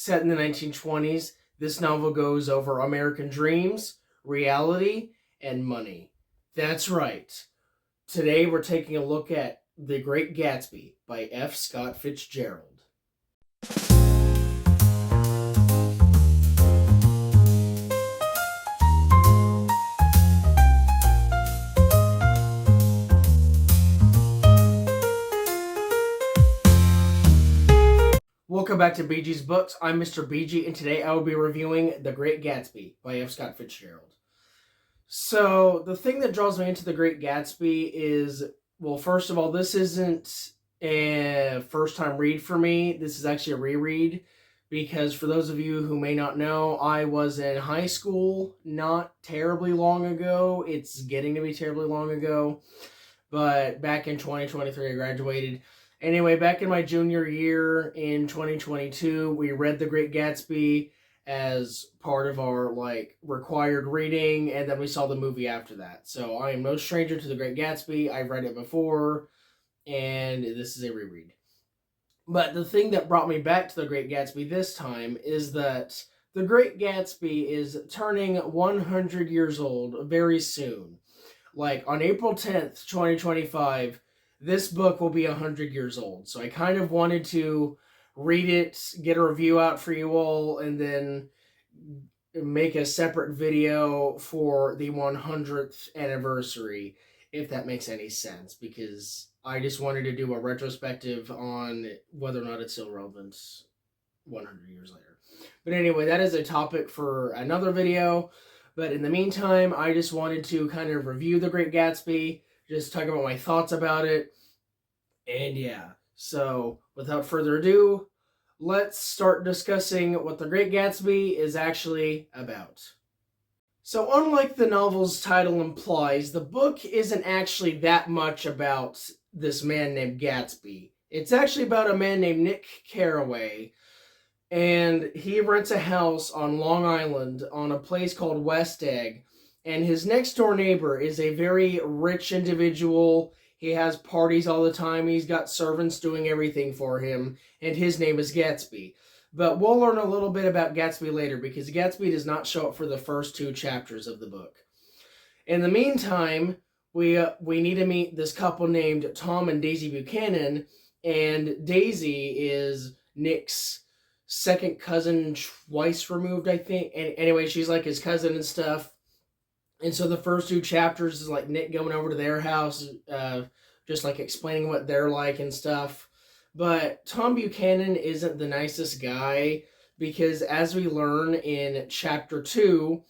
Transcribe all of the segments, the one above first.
Set in the 1920s, this novel goes over American dreams, reality, and money. That's right. Today we're taking a look at The Great Gatsby by F. Scott Fitzgerald. Welcome back to BG's Books. I'm Mr. BG, and today I will be reviewing The Great Gatsby by F. Scott Fitzgerald. So, the thing that draws me into The Great Gatsby is, well, first of all, this isn't a first-time read for me. This is actually a reread, because for those of you who may not know, I was in high school not terribly long ago. It's getting to be terribly long ago, but back in 2023, I graduated. Anyway, back in my junior year in 2022, we read The Great Gatsby as part of our, required reading, and then we saw the movie after that. So I am no stranger to The Great Gatsby. I've read it before, and this is a reread. But the thing that brought me back to The Great Gatsby this time is that The Great Gatsby is turning 100 years old very soon. On April 10th, 2025, this book will be 100 years old. So I kind of wanted to read it, get a review out for you all, and then make a separate video for the 100th anniversary, if that makes any sense, because I just wanted to do a retrospective on whether or not it's still relevant 100 years later. But anyway, that is a topic for another video. But in the meantime, I just wanted to kind of review The Great Gatsby, just talk about my thoughts about it. And yeah, so without further ado, let's start discussing what The Great Gatsby is actually about. So unlike the novel's title implies, the book isn't actually that much about this man named Gatsby. It's actually about a man named Nick Carraway, and he rents a house on Long Island on a place called West Egg. And his next door neighbor is a very rich individual. He has parties all the time. He's got servants doing everything for him. And his name is Gatsby. But we'll learn a little bit about Gatsby later, because Gatsby does not show up for the first 2 chapters of the book. In the meantime, we need to meet this couple named Tom and Daisy Buchanan. And Daisy is Nick's second cousin, twice removed, I think. And anyway, she's like his cousin and stuff. And so the first 2 chapters is Nick going over to their house, just explaining what they're like and stuff. But Tom Buchanan isn't the nicest guy, because as we learn in chapter 2,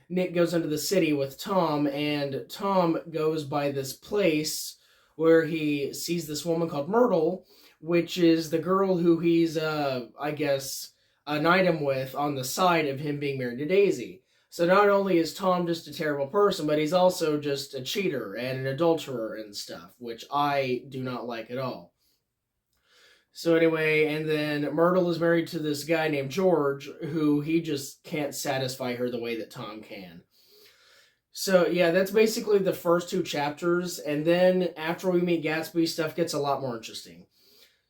Nick goes into the city with Tom, and Tom goes by this place where he sees this woman called Myrtle, which is the girl who he's, I guess, an item with on the side of him being married to Daisy. So not only is Tom just a terrible person, but he's also just a cheater and an adulterer and stuff, which I do not like at all. So anyway, and then Myrtle is married to this guy named George, who he just can't satisfy her the way that Tom can. So yeah, that's basically the first 2 chapters, and then after we meet Gatsby, stuff gets a lot more interesting.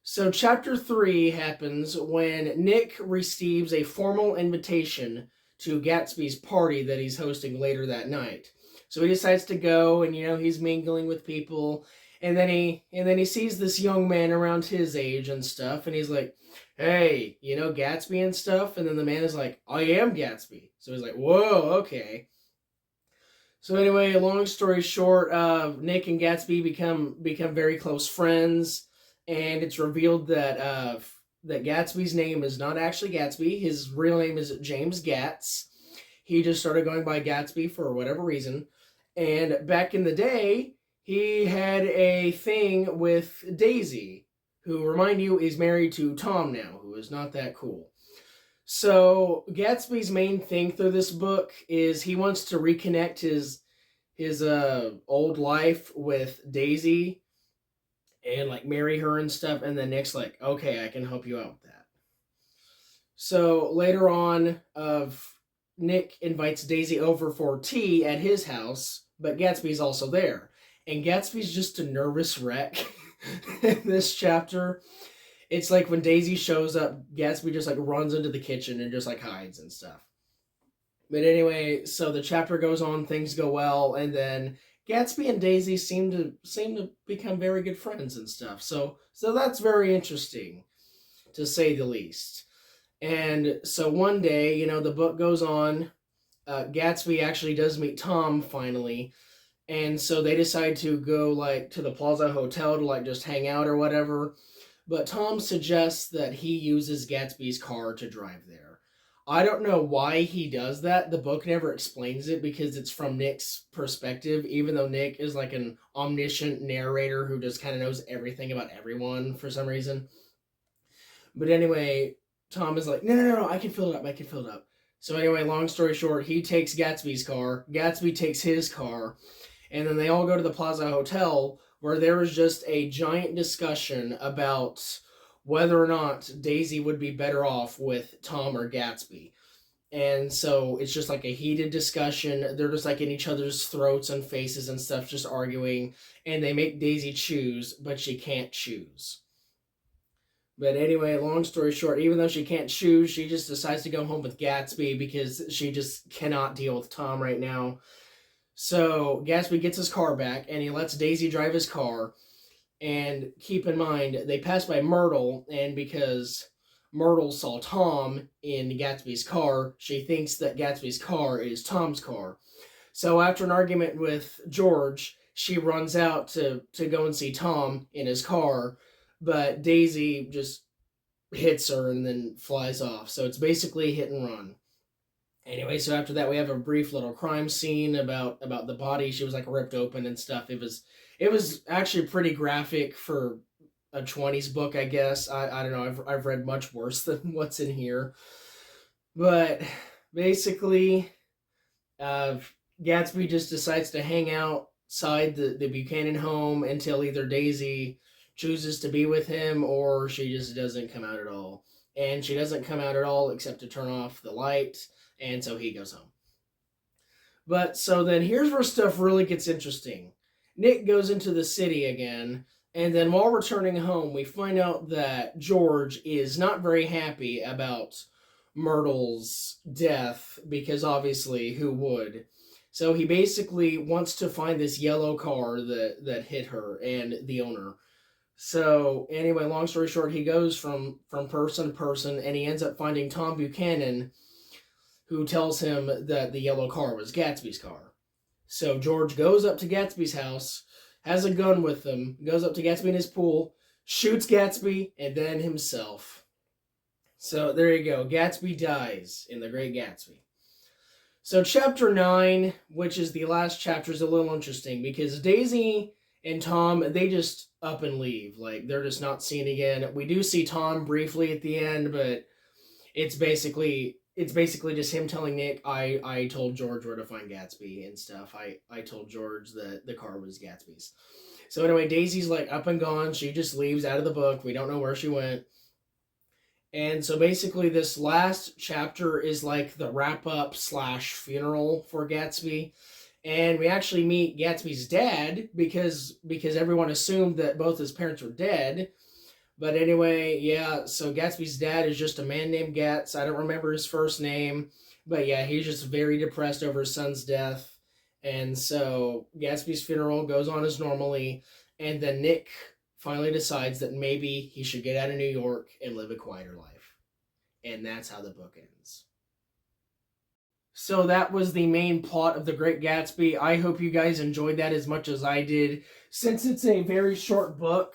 So chapter 3 happens when Nick receives a formal invitation to Gatsby's party that he's hosting later that night. So he decides to go, and he's mingling with people, and then he sees this young man around his age and stuff, and he's like, "Hey, Gatsby and stuff?" And then the man is like, "I am Gatsby." So he's like, "Whoa, okay." So anyway, long story short, Nick and Gatsby become very close friends, and it's revealed that that Gatsby's name is not actually Gatsby. His real name is James Gatz. He just started going by Gatsby for whatever reason. And back in the day, he had a thing with Daisy, who, remind you, is married to Tom now, who is not that cool. So Gatsby's main thing through this book is he wants to reconnect his old life with Daisy and marry her and stuff, and then Nick's like, "Okay, I can help you out with that." So later on, Nick invites Daisy over for tea at his house, but Gatsby's also there. And Gatsby's just a nervous wreck in this chapter. it's like when Daisy shows up, Gatsby just like runs into the kitchen and just like hides and stuff. But anyway, so the chapter goes on, things go well, and then Gatsby and Daisy seem to become very good friends and stuff. So that's very interesting, to say the least. And so one day, the book goes on. Gatsby actually does meet Tom finally, and so they decide to go like to the Plaza Hotel to like just hang out or whatever. But Tom suggests that he uses Gatsby's car to drive there. I don't know why he does that. The book never explains it because it's from Nick's perspective, even though Nick is like an omniscient narrator who just kind of knows everything about everyone for some reason. But anyway, Tom is like, no, I can fill it up. So anyway, long story short, he takes Gatsby's car, Gatsby takes his car, and then they all go to the Plaza Hotel, where there was just a giant discussion about whether or not Daisy would be better off with Tom or Gatsby. And so it's just like a heated discussion. They're just like in each other's throats and faces and stuff, just arguing. And they make Daisy choose, but she can't choose. But anyway, long story short, even though she can't choose, she just decides to go home with Gatsby because she just cannot deal with Tom right now. So Gatsby gets his car back, and he lets Daisy drive his car. And keep in mind, they pass by Myrtle, and because Myrtle saw Tom in Gatsby's car, she thinks that Gatsby's car is Tom's car. So after an argument with George, she runs out to go and see Tom in his car, but Daisy just hits her and then flies off. So it's basically hit and run. Anyway, so after that we have a brief little crime scene about the body. She was like ripped open and stuff. It was actually pretty graphic for a 20s book, I guess. I don't know. I've read much worse than what's in here. But basically, Gatsby just decides to hang outside the Buchanan home until either Daisy chooses to be with him or she just doesn't come out at all. And she doesn't come out at all except to turn off the light, and so he goes home. But so then here's where stuff really gets interesting. Nick goes into the city again, and then while returning home, we find out that George is not very happy about Myrtle's death, because obviously, who would? So he basically wants to find this yellow car that hit her and the owner. So anyway, long story short, he goes from person to person, and he ends up finding Tom Buchanan, who tells him that the yellow car was Gatsby's car. So George goes up to Gatsby's house, has a gun with him, goes up to Gatsby in his pool, shoots Gatsby, and then himself. So there you go. Gatsby dies in The Great Gatsby. So chapter 9, which is the last chapter, is a little interesting because Daisy and Tom, they just up and leave. Like, they're just not seen again. We do see Tom briefly at the end, but it's basically just him telling Nick, I told George where to find Gatsby and stuff. I told George that the car was Gatsby's. So anyway, Daisy's like up and gone. She just leaves out of the book. We don't know where she went. And so basically this last chapter is like the wrap-up / funeral for Gatsby. And we actually meet Gatsby's dad because everyone assumed that both his parents were dead. But anyway, yeah, so Gatsby's dad is just a man named Gats. I don't remember his first name. But yeah, he's just very depressed over his son's death. And so Gatsby's funeral goes on as normally. And then Nick finally decides that maybe he should get out of New York and live a quieter life. And that's how the book ends. So that was the main plot of The Great Gatsby. I hope you guys enjoyed that as much as I did. Since it's a very short book,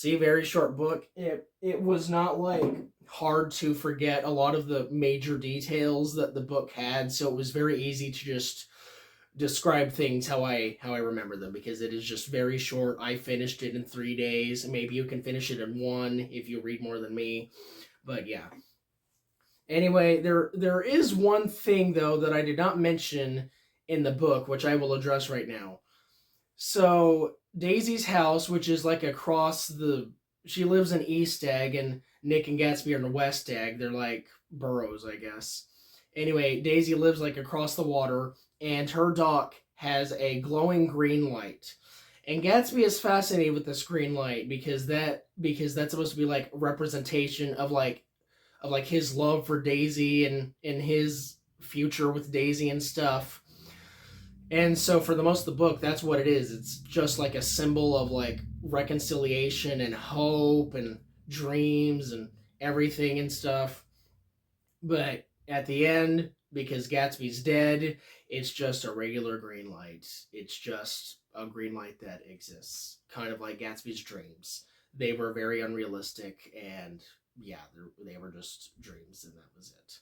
it was not like hard to forget a lot of the major details that the book had, so it was very easy to just describe things how I remember them, because it is just very short. I finished it in 3 days. Maybe you can finish it in 1 if you read more than me. But yeah. Anyway, there is one thing, though, that I did not mention in the book, which I will address right now. So, Daisy's house, which is like across she lives in East Egg, and Nick and Gatsby are in West Egg. They're like boroughs, I guess. Anyway, Daisy lives like across the water, and her dock has a glowing green light. And Gatsby is fascinated with this green light because that's supposed to be like representation of like his love for Daisy and his future with Daisy and stuff. And so for the most of the book, that's what it is. It's just like a symbol of like reconciliation and hope and dreams and everything and stuff. But at the end, because Gatsby's dead, it's just a regular green light. It's just a green light that exists. Kind of like Gatsby's dreams. They were very unrealistic, and yeah, they were just dreams, and that was it.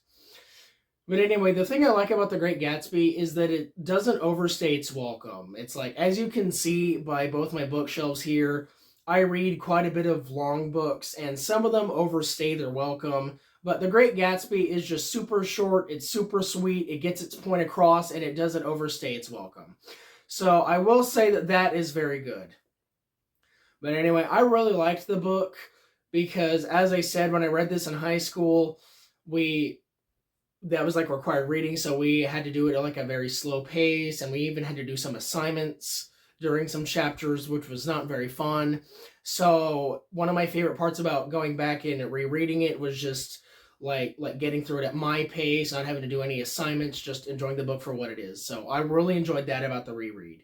But anyway, the thing I like about The Great Gatsby is that it doesn't overstay its welcome. It's like, as you can see by both my bookshelves here, I read quite a bit of long books, and some of them overstay their welcome. But The Great Gatsby is just super short, it's super sweet, it gets its point across, and it doesn't overstay its welcome. So I will say that that is very good. But anyway, I really liked the book because, as I said, when I read this in high school, that was like required reading, so we had to do it at like a very slow pace, and we even had to do some assignments during some chapters, which was not very fun. So one of my favorite parts about going back in and rereading it was just like getting through it at my pace, not having to do any assignments, just enjoying the book for what it is. So I really enjoyed that about the reread.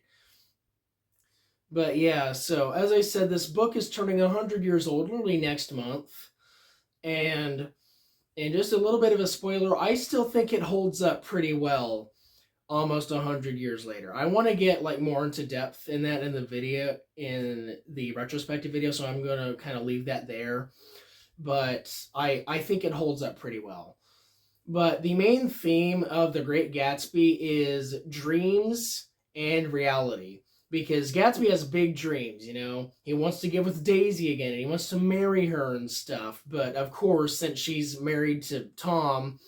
But yeah, so as I said, this book is turning 100 years old literally next month. And just a little bit of a spoiler, I still think it holds up pretty well almost 100 years later. I want to get like more into depth in that in the video, in the retrospective video, so I'm going to kind of leave that there. But I think it holds up pretty well. But the main theme of The Great Gatsby is dreams and reality. Because Gatsby has big dreams, you know. He wants to get with Daisy again, and he wants to marry her and stuff. But of course, since she's married to Tom,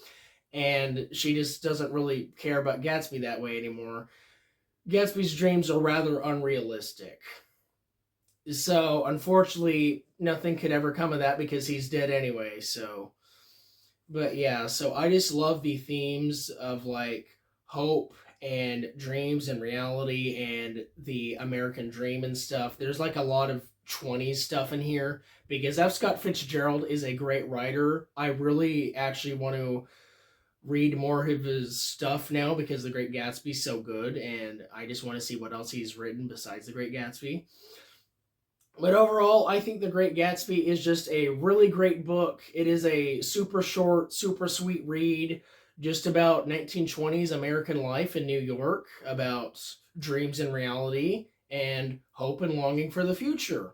and she just doesn't really care about Gatsby that way anymore, Gatsby's dreams are rather unrealistic. So, unfortunately, nothing could ever come of that because he's dead anyway, so. But yeah, so I just love the themes of, like, hope and dreams and reality and the American dream and stuff. There's, like, a lot of 20s stuff in here because F. Scott Fitzgerald is a great writer. I really actually want to read more of his stuff now because The Great Gatsby's so good, and I just want to see what else he's written besides The Great Gatsby. But overall, I think The Great Gatsby is just a really great book. It is a super short, super sweet read, just about 1920s American life in New York, about dreams and reality, and hope and longing for the future.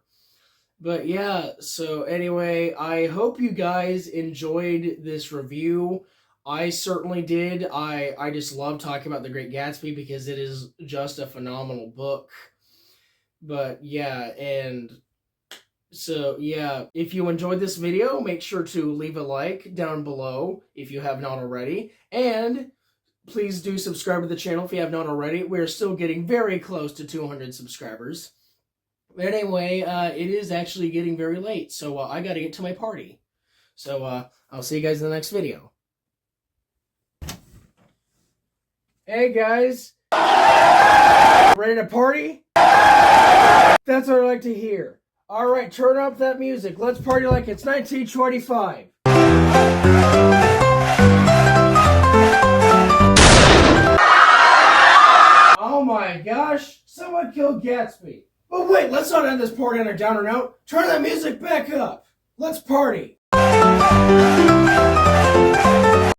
But yeah, so anyway, I hope you guys enjoyed this review. I certainly did. I just love talking about The Great Gatsby because it is just a phenomenal book. But yeah, and so yeah, if you enjoyed this video, make sure to leave a like down below if you have not already. And please do subscribe to the channel if you have not already. We're still getting very close to 200 subscribers. But anyway, it is actually getting very late, so I gotta get to my party. So I'll see you guys in the next video. Hey guys! Ready to party? That's what I like to hear. Alright, turn up that music. Let's party like it's 1925. Oh my gosh, someone killed Gatsby. But wait, let's not end this party on a downer note. Turn that music back up. Let's party.